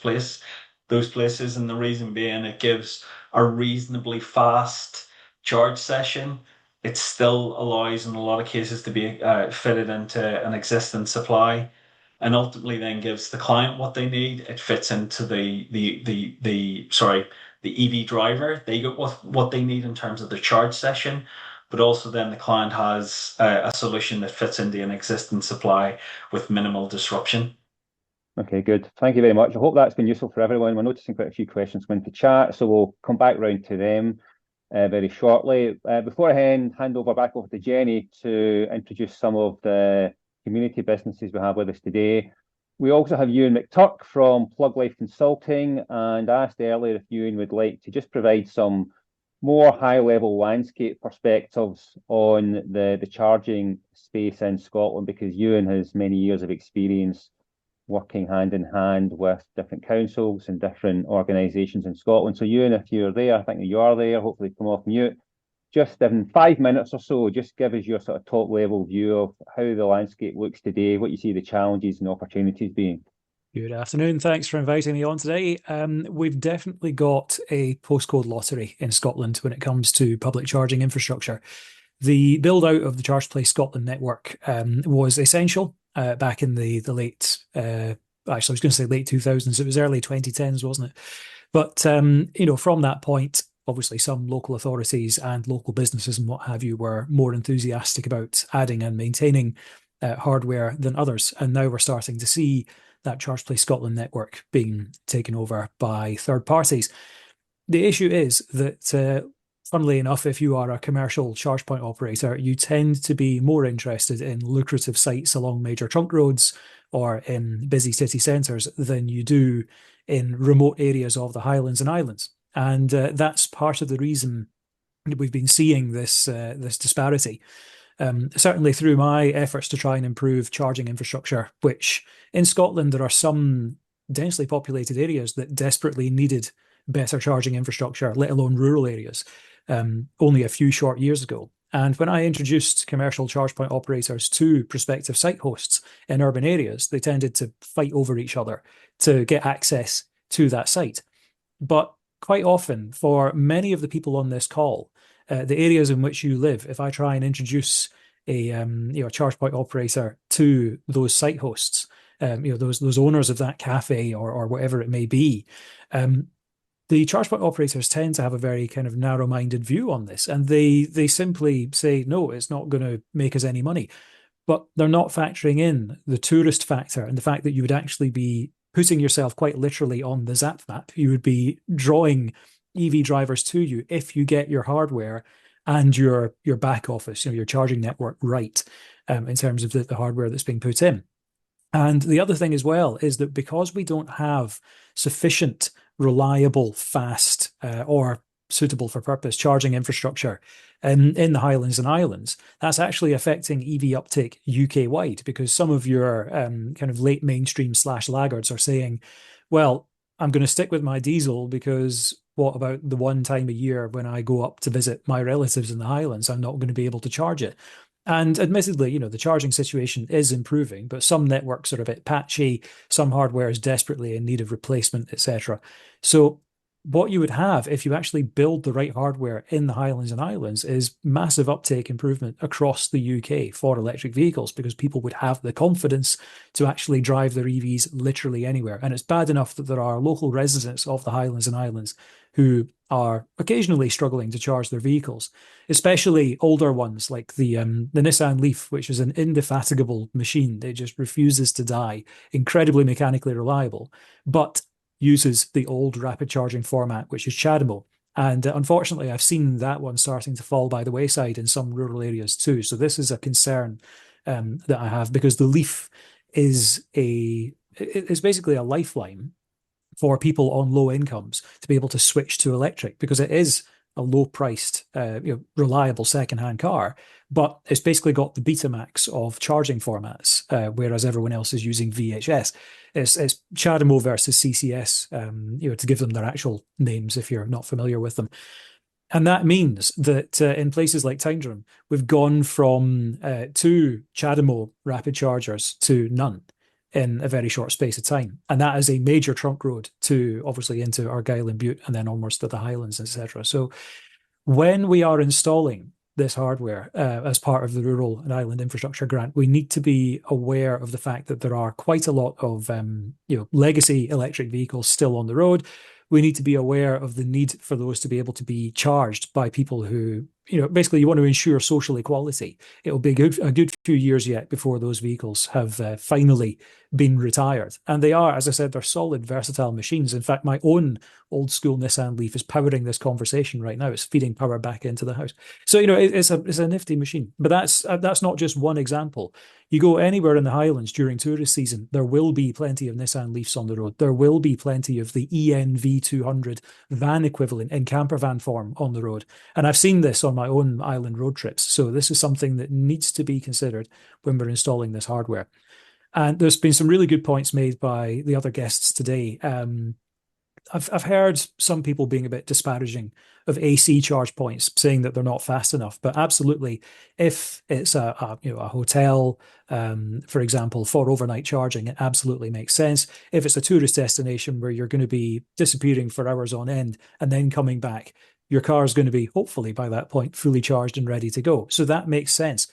those places. And the reason being, it gives a reasonably fast charge session. It still allows, in a lot of cases, to be fitted into an existing supply, and ultimately then gives the client what they need. It fits into the EV driver. They get what they need in terms of the charge session, but also then the client has a solution that fits into an existing supply with minimal disruption. Okay, good. Thank you very much. I hope that's been useful for everyone. We're noticing quite a few questions come into chat, so we'll come back round to them very shortly. Before I hand back over to Jenny to introduce some of the community businesses we have with us today. We also have Ewan McTurk from Plug Life Consulting, and I asked earlier if Ewan would like to just provide some more high-level landscape perspectives on the charging space in Scotland, because Ewan has many years of experience working hand in hand with different councils and different organisations in Scotland. So Ewan, if you're there, I think you are there, hopefully come off mute. Just in 5 minutes or so, just give us your sort of top level view of how the landscape looks today, what you see the challenges and opportunities being. Good afternoon. Thanks for inviting me on today. We've definitely got a postcode lottery in Scotland when it comes to public charging infrastructure. The build out of the ChargePlace Scotland network was essential back in the late, actually I was going to say late 2000s. It was early 2010s, wasn't it? But from that point, obviously some local authorities and local businesses and what have you were more enthusiastic about adding and maintaining hardware than others. And now we're starting to see that ChargePlace Scotland network being taken over by third parties. The issue is that, funnily enough, if you are a commercial charge point operator, you tend to be more interested in lucrative sites along major trunk roads or in busy city centres than you do in remote areas of the Highlands and Islands. And that's part of the reason that we've been seeing this disparity. Certainly through my efforts to try and improve charging infrastructure, which in Scotland there are some densely populated areas that desperately needed better charging infrastructure, let alone rural areas, only a few short years ago. And when I introduced commercial charge point operators to prospective site hosts in urban areas, they tended to fight over each other to get access to that site. But quite often, for many of the people on this call, the areas in which you live, if I try and introduce a charge point operator to those site hosts, those owners of that cafe or whatever it may be, the charge point operators tend to have a very kind of narrow-minded view on this, and they simply say, no, it's not going to make us any money. But they're not factoring in the tourist factor and the fact that you would actually be putting yourself quite literally on the Zap map. You would be drawing EV drivers to you if you get your hardware and your back office, your charging network right, in terms of the hardware that's being put in. And the other thing as well is that because we don't have sufficient reliable, fast, or suitable for purpose charging infrastructure in the Highlands and Islands, that's actually affecting EV uptake UK-wide, because some of your kind of late mainstream / laggards are saying, well, I'm going to stick with my diesel because what about the one time a year when I go up to visit my relatives in the Highlands, I'm not going to be able to charge it. And admittedly, the charging situation is improving, but some networks are a bit patchy, some hardware is desperately in need of replacement, etc. So what you would have if you actually build the right hardware in the Highlands and Islands is massive uptake improvement across the UK for electric vehicles, because people would have the confidence to actually drive their EVs literally anywhere. And it's bad enough that there are local residents of the Highlands and Islands who are occasionally struggling to charge their vehicles, especially older ones like the Nissan Leaf, which is an indefatigable machine. It just refuses to die, incredibly mechanically reliable, but uses the old rapid charging format, which is CHAdeMO. And unfortunately, I've seen that one starting to fall by the wayside in some rural areas too. So this is a concern that I have, because the Leaf is basically a lifeline for people on low incomes to be able to switch to electric, because it is a low-priced, reliable second-hand car, but it's basically got the Betamax of charging formats, whereas everyone else is using VHS. It's CHAdeMO versus CCS, to give them their actual names if you're not familiar with them. And that means that in places like Tyndrum, we've gone from 2 CHAdeMO rapid chargers to none. in a very short space of time. And that is a major trunk road to obviously into Argyll and Bute and then onwards to the Highlands, etc. So when we are installing this hardware as part of the Rural and Island Infrastructure Grant, we need to be aware of the fact that there are quite a lot of legacy electric vehicles still on the road. We need to be aware of the need for those to be able to be charged by people who, basically you want to ensure social equality. It'll be a good few years yet before those vehicles have finally been retired. And they are, as I said, they're solid, versatile machines. In fact, my own old school Nissan Leaf is powering this conversation right now. It's feeding power back into the house. So, it's a nifty machine. But that's not just one example. You go anywhere in the Highlands during tourist season, there will be plenty of Nissan Leafs on the road. There will be plenty of the ENV200 van equivalent in camper van form on the road. And I've seen this on my own island road trips. So this is something that needs to be considered when we're installing this hardware. And there's been some really good points made by the other guests today. I've heard some people being a bit disparaging of AC charge points, saying that they're not fast enough. But absolutely, if it's a hotel, for example, for overnight charging, it absolutely makes sense. If it's a tourist destination where you're going to be disappearing for hours on end and then coming back, your car is going to be, hopefully by that point, fully charged and ready to go. So that makes sense.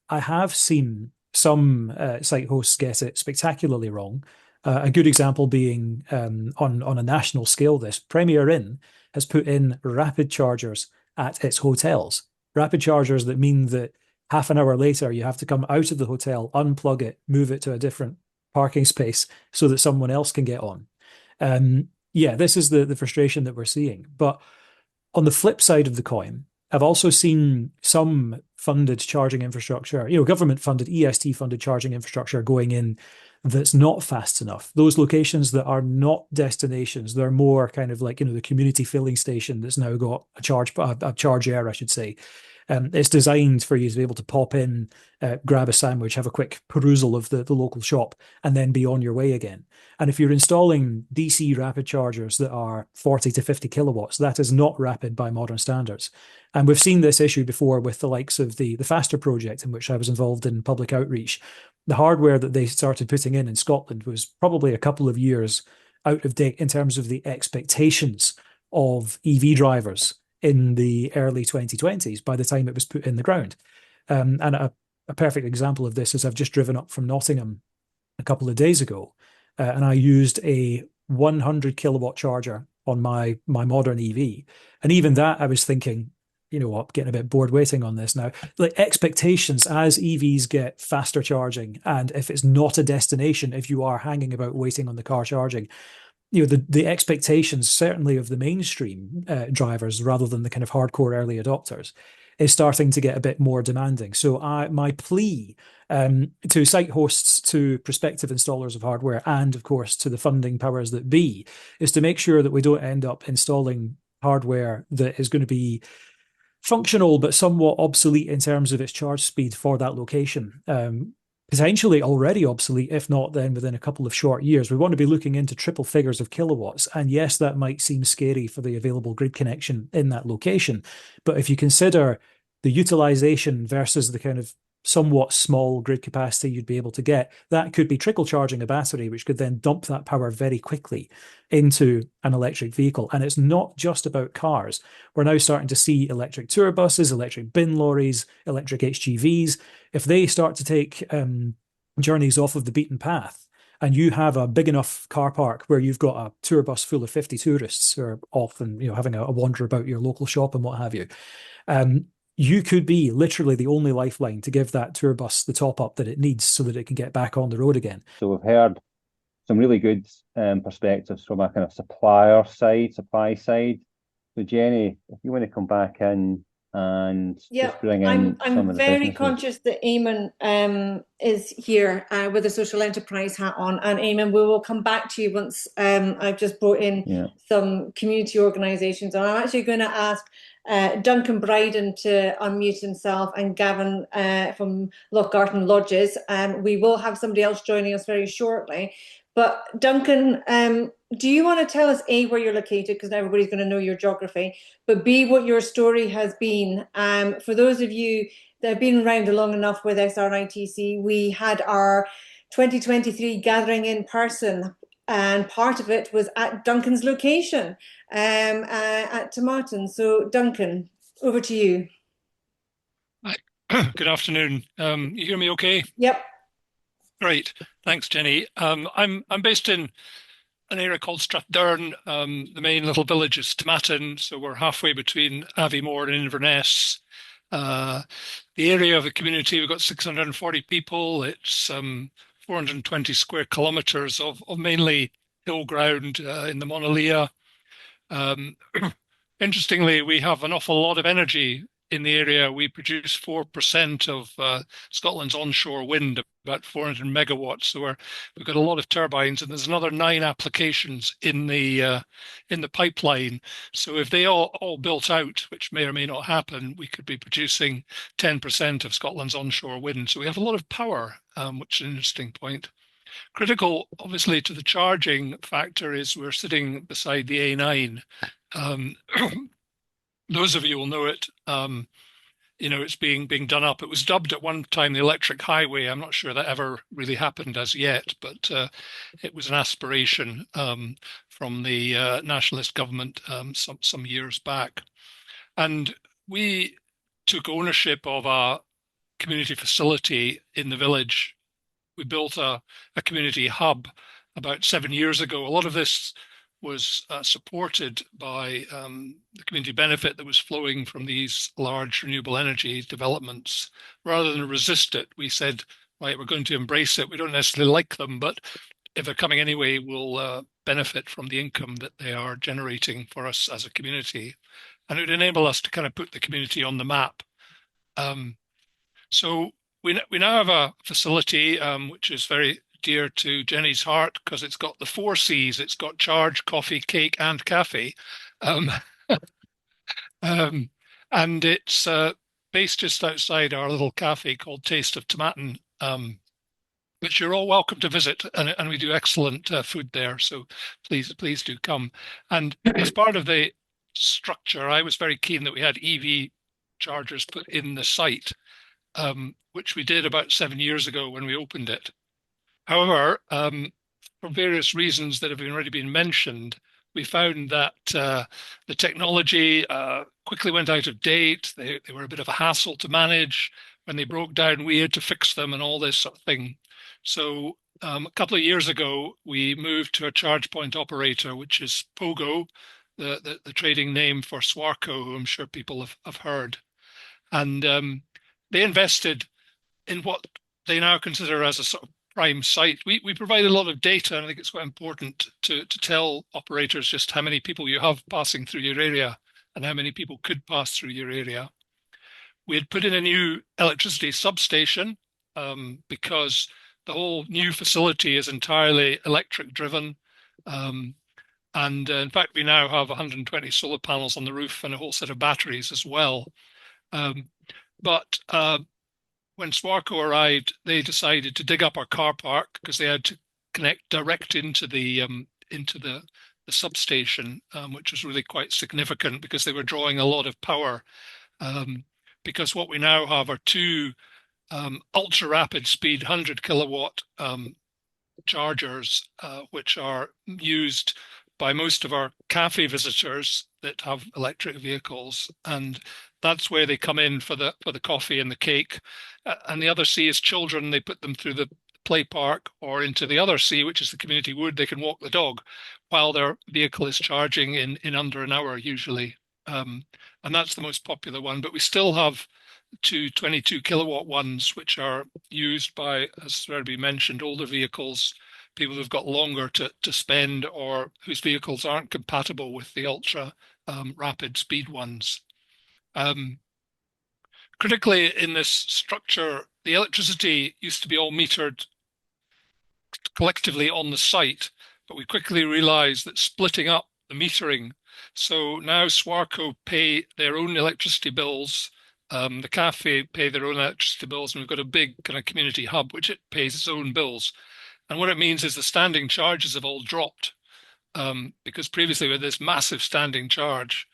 I have seen some site hosts get it spectacularly wrong. A good example being on a national scale, this Premier Inn has put in rapid chargers at its hotels. Rapid chargers that mean that half an hour later, you have to come out of the hotel, unplug it, move it to a different parking space so that someone else can get on. This is the frustration that we're seeing. But on the flip side of the coin, I've also seen some funded charging infrastructure, government-funded, EST-funded charging infrastructure going in that's not fast enough. Those locations that are not destinations, they're more kind of like, the community filling station that's now got a charge air, I should say. It's designed for you to be able to pop in, grab a sandwich, have a quick perusal of the local shop, and then be on your way again. And if you're installing DC rapid chargers that are 40 to 50 kilowatts, that is not rapid by modern standards. And we've seen this issue before with the likes of the Faster project, in which I was involved in public outreach. The hardware that they started putting in Scotland was probably a couple of years out of date in terms of the expectations of EV drivers in the early 2020s by the time it was put in the ground. And a perfect example of this is I've just driven up from Nottingham a couple of days ago, and I used a 100 kilowatt charger on my modern EV. And even that, I was thinking, you know what, getting a bit bored waiting on this now. Like expectations as EVs get faster charging, and if it's not a destination, if you are hanging about waiting on the car charging, the expectations certainly of the mainstream drivers rather than the kind of hardcore early adopters is starting to get a bit more demanding. So my plea to site hosts, to prospective installers of hardware, and of course to the funding powers that be, is to make sure that we don't end up installing hardware that is going to be functional but somewhat obsolete in terms of its charge speed for that location. Potentially already obsolete, if not then within a couple of short years. We want to be looking into triple figures of kilowatts. And yes, that might seem scary for the available grid connection in that location. But if you consider the utilization versus the kind of somewhat small grid capacity you'd be able to get, that could be trickle charging a battery, which could then dump that power very quickly into an electric vehicle. And it's not just about cars. We're now starting to see electric tour buses, electric bin lorries, electric HGVs. If they start to take journeys off of the beaten path, and you have a big enough car park where you've got a tour bus full of 50 tourists who are off and having a wander about your local shop and what have you, you could be literally the only lifeline to give that tour bus the top up that it needs so that it can get back on the road again. So we've heard some really good perspectives from a kind of supply side. So Jenny, if you want to come back in and just bring in some of the very businesses. conscious that Eamon is here with a social enterprise hat on, and Eamon, we will come back to you once I've just brought in some community organisations, and I'm actually going to ask Duncan Bryden to unmute himself, and Gavin from Lochgarten Lodges. We will have somebody else joining us very shortly. But Duncan, do you want to tell us A, where you're located, because everybody's going to know your geography, but B, what your story has been? For those of you that have been around long enough with SRITC, we had our 2023 gathering in person, and part of it was at Duncan's location at Tomatin. So Duncan, over to you. Hi. Good afternoon. You hear me okay? Yep. Great. Thanks, Jenny. I'm based in an area called Strathdown. The main little village is Tomatin, so we're halfway between Aviemore and Inverness. The area of the community, we've got 640 people. It's 420 square kilometres of mainly hill ground in the Monolea. Interestingly, we have an awful lot of energy in the area. We produce 4% of Scotland's onshore wind, about 400 megawatts. So we've got a lot of turbines, and there's another 9 applications in the pipeline. So if they all built out, which may or may not happen, we could be producing 10% of Scotland's onshore wind. So we have a lot of power, which is an interesting point. Critical, obviously, to the charging factor is we're sitting beside the A9. Those of you will know it. It's being done up. It was dubbed at one time the electric highway. I'm not sure that ever really happened as yet, but it was an aspiration from the nationalist government some years back. And we took ownership of a community facility in the village. We built a community hub about 7 years ago. A lot of this was supported by the community benefit that was flowing from these large renewable energy developments. Rather than resist it, we said, right, we're going to embrace it. We don't necessarily like them, but if they're coming anyway, we'll benefit from the income that they are generating for us as a community. And it would enable us to kind of put the community on the map. So we now have a facility which is very dear to Jenny's heart because it's got the 4 C's. It's got charge, coffee, cake, and cafe. And it's based just outside our little cafe called Taste of Tomatin, which you're all welcome to visit. And we do excellent food there. So please do come. And as part of the structure, I was very keen that we had EV chargers put in the site, which we did about 7 years ago when we opened it. However, for various reasons that have already been mentioned, we found that the technology quickly went out of date. They were a bit of a hassle to manage. When they broke down, we had to fix them and all this sort of thing. So a couple of years ago, we moved to a chargepoint operator, which is Pogo, the trading name for Swarco, who I'm sure people have heard. And they invested in what they now consider as a sort of prime site. We provide a lot of data, and I think it's quite important to tell operators just how many people you have passing through your area and how many people could pass through your area. We had put in a new electricity substation because the whole new facility is entirely electric driven. And in fact, we now have 120 solar panels on the roof and a whole set of batteries as well. But when Swarco arrived, they decided to dig up our car park because they had to connect direct into the substation, which was really quite significant because they were drawing a lot of power. Because what we now have are 2 ultra rapid speed 100 kilowatt chargers, which are used by most of our cafe visitors that have electric vehicles, and that's where they come in for the coffee and the cake. And the other C is children. They put them through the play park or into the other C, which is the community wood. They can walk the dog while their vehicle is charging in under an hour usually. And that's the most popular one. But we still have 2 22 kilowatt ones, which are used by, as already mentioned, older vehicles, people who've got longer to spend or whose vehicles aren't compatible with the ultra rapid speed ones. Critically in this structure, the electricity used to be all metered collectively on the site, but we quickly realized that splitting up the metering, so now Swarco pay their own electricity bills, the cafe pay their own electricity bills, and we've got a big kind of community hub which it pays its own bills. And what it means is the standing charges have all dropped because previously we had this massive standing charge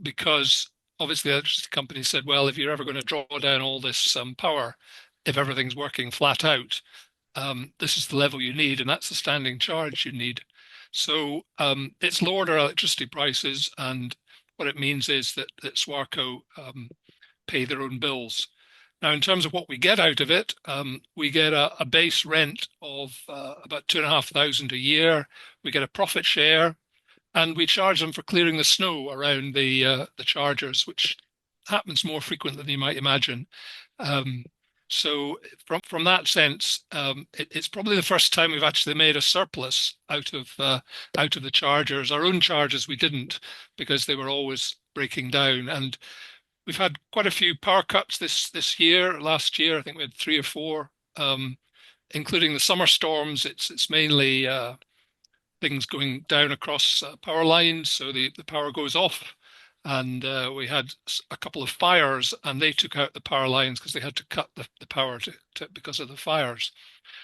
because obviously the electricity company said, well, if you're ever going to draw down all this power, if everything's working flat out, this is the level you need, and that's the standing charge you need. So it's lowered our electricity prices, and what it means is that Swarco pay their own bills. Now, in terms of what we get out of it, we get a base rent of about $2,500 a year. We get a profit share, and we charge them for clearing the snow around the chargers, which happens more frequent than you might imagine. So from that sense, it's probably the first time we've actually made a surplus out of the chargers. Our own chargers we didn't, because they were always breaking down, and we've had quite a few power cuts this year. Last year, I think we had 3 or 4, including the summer storms. It's mainly things going down across power lines, so the power goes off. And we had a couple of fires, and they took out the power lines because they had to cut the power because of the fires.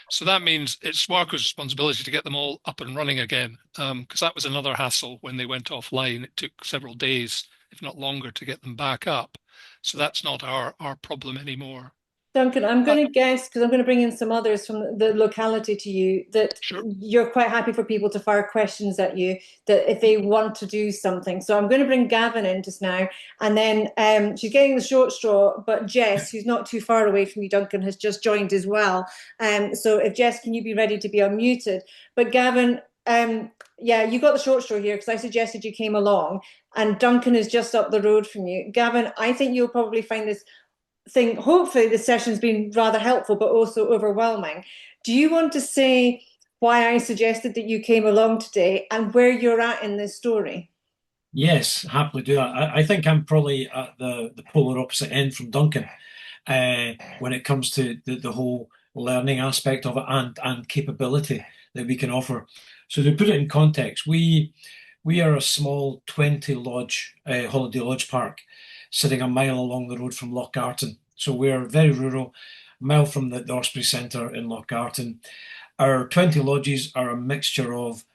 So that means it's Swarco's responsibility to get them all up and running again, because that was another hassle when they went offline. It took several days, if not longer, to get them back up. So that's not our problem anymore. Duncan, I'm going to guess, because I'm going to bring in some others from the locality to you, that Sure. You're quite happy for people to fire questions at you, that if they want to do something. So I'm going to bring Gavin in just now, and then she's getting the short straw, but Jess, who's not too far away from you, Duncan, has just joined as well. So if Jess, can you be ready to be unmuted? But Gavin, yeah, you got the short straw here because I suggested you came along, and Duncan is just up the road from you. Gavin, I think you'll probably find this thing, hopefully the session's been rather helpful, but also overwhelming. Do you want to say why I suggested that you came along today and where you're at in this story? Yes, happily do that. I think I'm probably at the polar opposite end from Duncan when it comes to the whole learning aspect of it and capability that we can offer. So to put it in context, we are a small 20 lodge holiday lodge park sitting a mile along the road from Lochgarten. So we're very rural, a mile from the Osprey Centre in Lochgarten. Our 20 lodges are a mixture of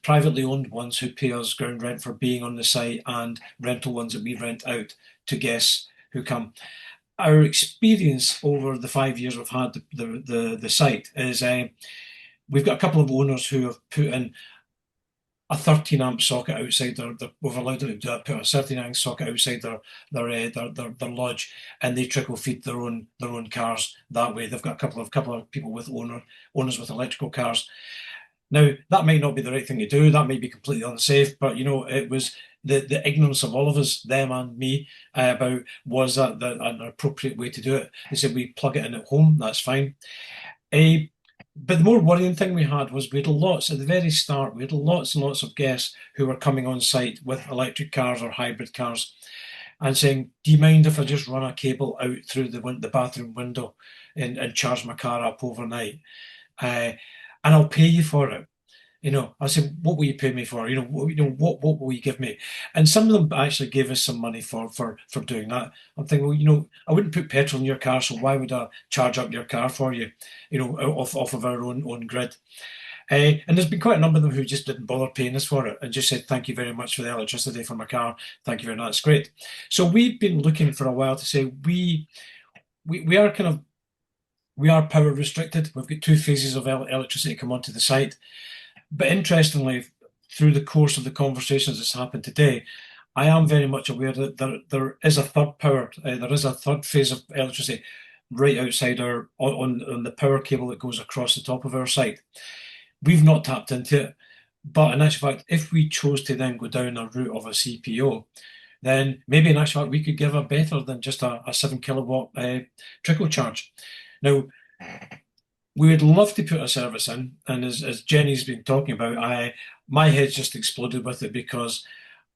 privately owned ones who pay us ground rent for being on the site, and rental ones that we rent out to guests who come. Our experience over the 5 years we've had the site is we've got a couple of owners who have put in a 13 amp socket outside we've allowed them to do that, put a 13 amp socket outside their lodge, and they trickle feed their own cars that way. They've got a couple of people with owners with electrical cars. Now, that might not be the right thing to do, that might be completely unsafe, but it was the ignorance of all of us, them and me, about was that an appropriate way to do it. They said we plug it in at home, that's fine. But the more worrying thing we had was we had lots, at the very start, we had lots and lots of guests who were coming on site with electric cars or hybrid cars and saying, do you mind if I just run a cable out through the bathroom window and charge my car up overnight? And I'll pay you for it. I said, what will you pay me for? What will you give me? And some of them actually gave us some money for doing that. I'm thinking, well, I wouldn't put petrol in your car, so why would I charge up your car for you? Off of our own grid. And there's been quite a number of them who just didn't bother paying us for it and just said, thank you very much for the electricity for my car. Thank you very much. That's great. So we've been looking for a while to say we are power restricted. We've got 2 phases of electricity come onto the site. But interestingly, through the course of the conversations that's happened today, I am very much aware that there is a third power, there is a third phase of electricity right outside on the power cable that goes across the top of our site. We've not tapped into it, but in actual fact, if we chose to then go down a route of a CPO, then maybe in actual fact we could give a better than just a 7 kilowatt trickle charge. Now, we would love to put a service in, and as Jenny's been talking about, my head's just exploded with it because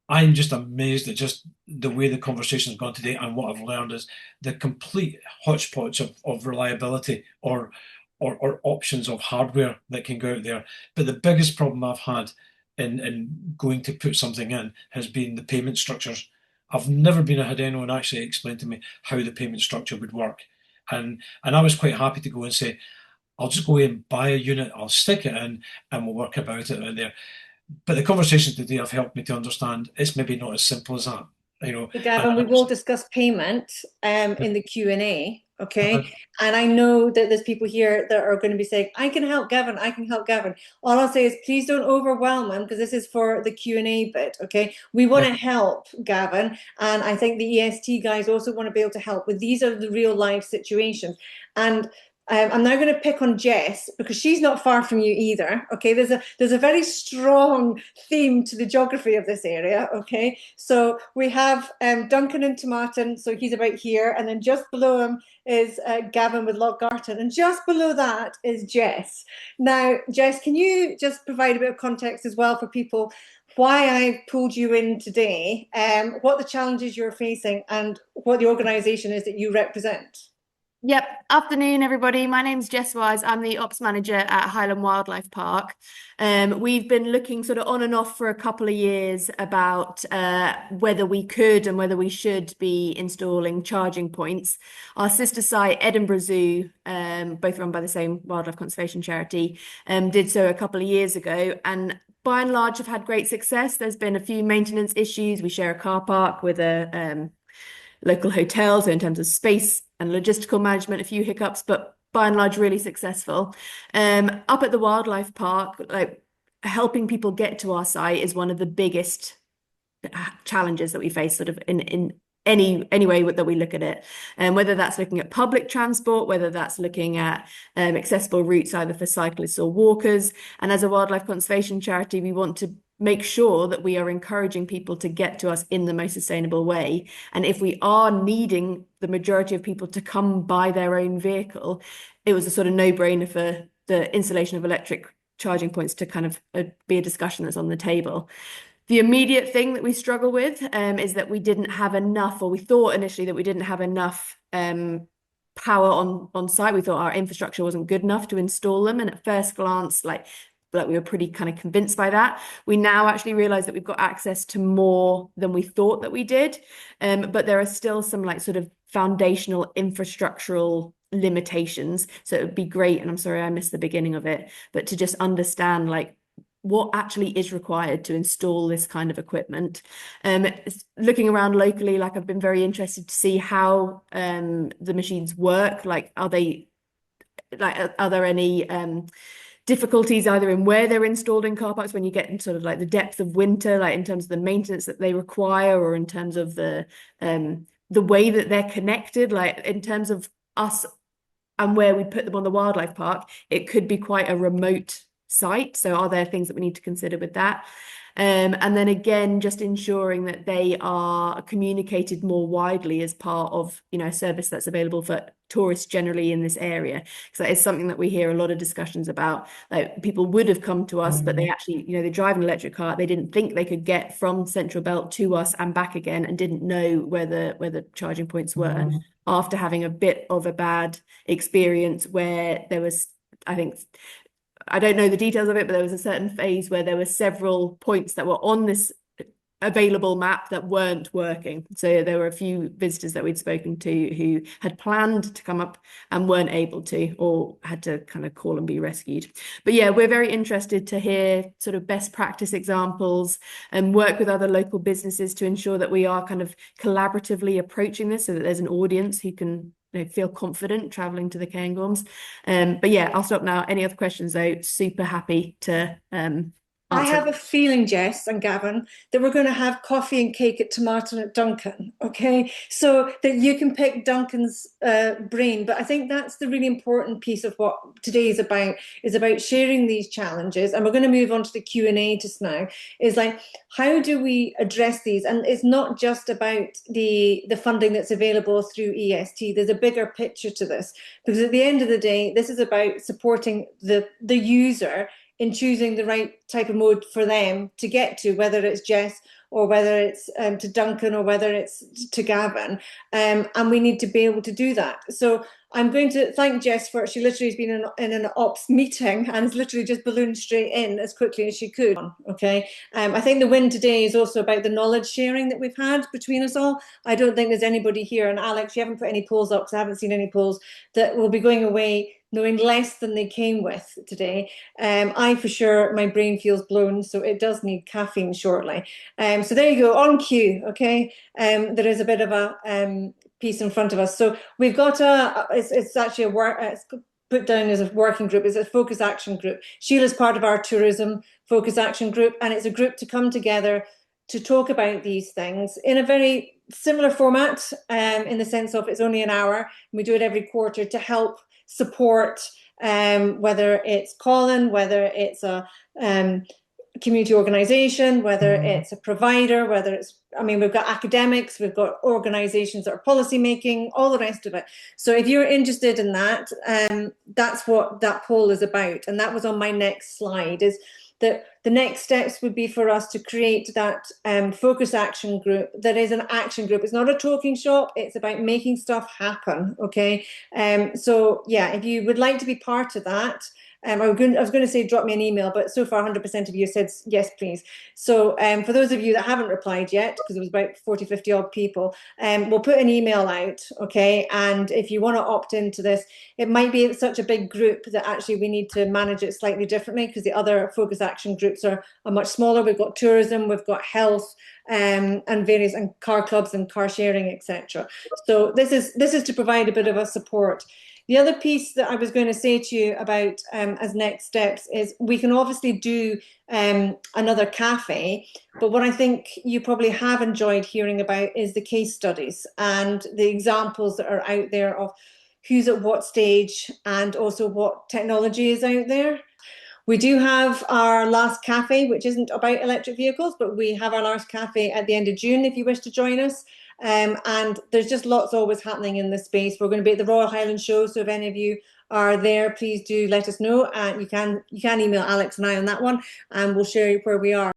I'm just amazed at just the way the conversation's gone today, and what I've learned is the complete hodgepodge of reliability or options of hardware that can go out there. But the biggest problem I've had in going to put something in has been the payment structures. I've never had anyone actually explain to me how the payment structure would work. And I was quite happy to go and say, I'll just go and buy a unit, I'll stick it in, and we'll work about it out there. But the conversations today have helped me to understand it's maybe not as simple as that. So Gavin, we will discuss payment in the Q&A Okay. And I know that there's people here that are going to be saying, I can help Gavin, I can help Gavin. All I'll say is please don't overwhelm him, because this is for the Q&A bit. Okay. We want to help Gavin. And I think the EST guys also want to be able to help with these are the real life situations. And I'm now going to pick on Jess because she's not far from you either. Okay, there's a very strong theme to the geography of this area. Okay, so we have Duncan and Tomatin, so he's about here, and then just below him is Gavin with Lochgarten, and just below that is Jess. Now, Jess, can you just provide a bit of context as well for people why I pulled you in today, what the challenges you're facing, and what the organisation is that you represent? Yep. Afternoon, everybody. My name's Jess Wise. I'm the ops manager at Highland Wildlife Park. We've been looking sort of on and off for a couple of years about whether we could and whether we should be installing charging points. Our sister site, Edinburgh Zoo, both run by the same wildlife conservation charity, did so a couple of years ago, and by and large have had great success. There's been a few maintenance issues. We share a car park with a local hotel, so in terms of space and logistical management, a few hiccups, but by and large really successful. Up at the wildlife park, like helping people get to our site is one of the biggest challenges that we face sort of in any way that we look at it, and whether that's looking at public transport, whether that's looking at accessible routes either for cyclists or walkers. And as a wildlife conservation charity, we want to make sure that we are encouraging people to get to us in the most sustainable way. And if we are needing the majority of people to come by their own vehicle, it was a sort of no-brainer for the installation of electric charging points to kind of be a discussion that's on the table. The immediate thing that we struggle with is that we didn't have enough, or we thought initially that we didn't have enough power on site. We thought our infrastructure wasn't good enough to install them. And at first glance, like we were pretty kind of convinced by that. We now actually realize that we've got access to more than we thought that we did. But there are still some like sort of foundational infrastructural limitations. So it would be great, and I'm sorry I missed the beginning of it, but to just understand like what actually is required to install this kind of equipment. Looking around locally, like I've been very interested to see how the machines work. Like, are there any difficulties either in where they're installed in car parks when you get in sort of like the depth of winter, like in terms of the maintenance that they require, or in terms of the way that they're connected, like in terms of us and where we put them on the wildlife park, it could be quite a remote site. So are there things that we need to consider with that? And then again, just ensuring that they are communicated more widely as part of, you know, a service that's available for tourists generally in this area. Because that is something that we hear a lot of discussions about. Like people would have come to us, but they actually, you know, they drive an electric car. They didn't think they could get from Central Belt to us and back again, and didn't know where the charging points were after having a bit of a bad experience where there was, I think, I don't know the details of it, but there was a certain phase where there were several points that were on this available map that weren't working. So there were a few visitors that we'd spoken to who had planned to come up and weren't able to, or had to kind of call and be rescued. But yeah, we're very interested to hear sort of best practice examples and work with other local businesses to ensure that we are kind of collaboratively approaching this so that there's an audience who can feel confident traveling to the Cairngorms. But yeah, I'll stop now. Any other questions though? Super happy to I have a feeling, Jess and Gavin, that we're going to have coffee and cake at Tomatin at Duncan, okay? So that you can pick Duncan's brain. But I think that's the really important piece of what today is about sharing these challenges. And we're going to move on to the Q&A just now, is like, how do we address these? And it's not just about the funding that's available through EST. There's a bigger picture to this, because at the end of the day, this is about supporting the user in choosing the right type of mode for them to get to, whether it's Jess or whether it's to Duncan or whether it's to Gavin. And we need to be able to do that. So I'm going to thank Jess for, she literally has been in an ops meeting and has literally just ballooned straight in as quickly as she could. Okay. I think the win today is also about the knowledge sharing that we've had between us all. I don't think there's anybody here, and Alex, you haven't put any polls up because I haven't seen any polls, that will be going away knowing less than they came with today. I, for sure, my brain feels blown, so it does need caffeine shortly. So there you go, on cue, okay? There is a bit of a piece in front of us. So we've got it's actually it's put down as a working group. It's a focus action group. Sheila's part of our tourism focus action group, and it's a group to come together to talk about these things in a very similar format, in the sense of it's only an hour, and we do it every quarter to help support, whether it's Colin, whether it's a community organisation, whether it's a provider, whether it's, I mean, we've got academics, we've got organisations that are policy making, all the rest of it. So if you're interested in that, that's what that poll is about. And that was on my next slide, is that the next steps would be for us to create that focus action group that is an action group. It's not a talking shop, it's about making stuff happen, okay? So yeah, if you would like to be part of that, I was going to say drop me an email, but so far 100% of you said yes, please. So for those of you that haven't replied yet, because it was about 40, 50 odd people, we'll put an email out, okay? And if you want to opt into this, it might be such a big group that actually we need to manage it slightly differently, because the other focus action groups are much smaller. We've got tourism, we've got health, and various, and car clubs and car sharing, etc. So this is to provide a bit of a support. The other piece that I was going to say to you about as next steps is we can obviously do another cafe, but what I think you probably have enjoyed hearing about is the case studies and the examples that are out there of who's at what stage and also what technology is out there. We do have our last cafe, which isn't about electric vehicles, but we have our last cafe at the end of June if you wish to join us. And there's just lots always happening in this space. We're going to be at the Royal Highland Show, so if any of you are there, please do let us know. You can email Alex and I on that one, and we'll share where we are.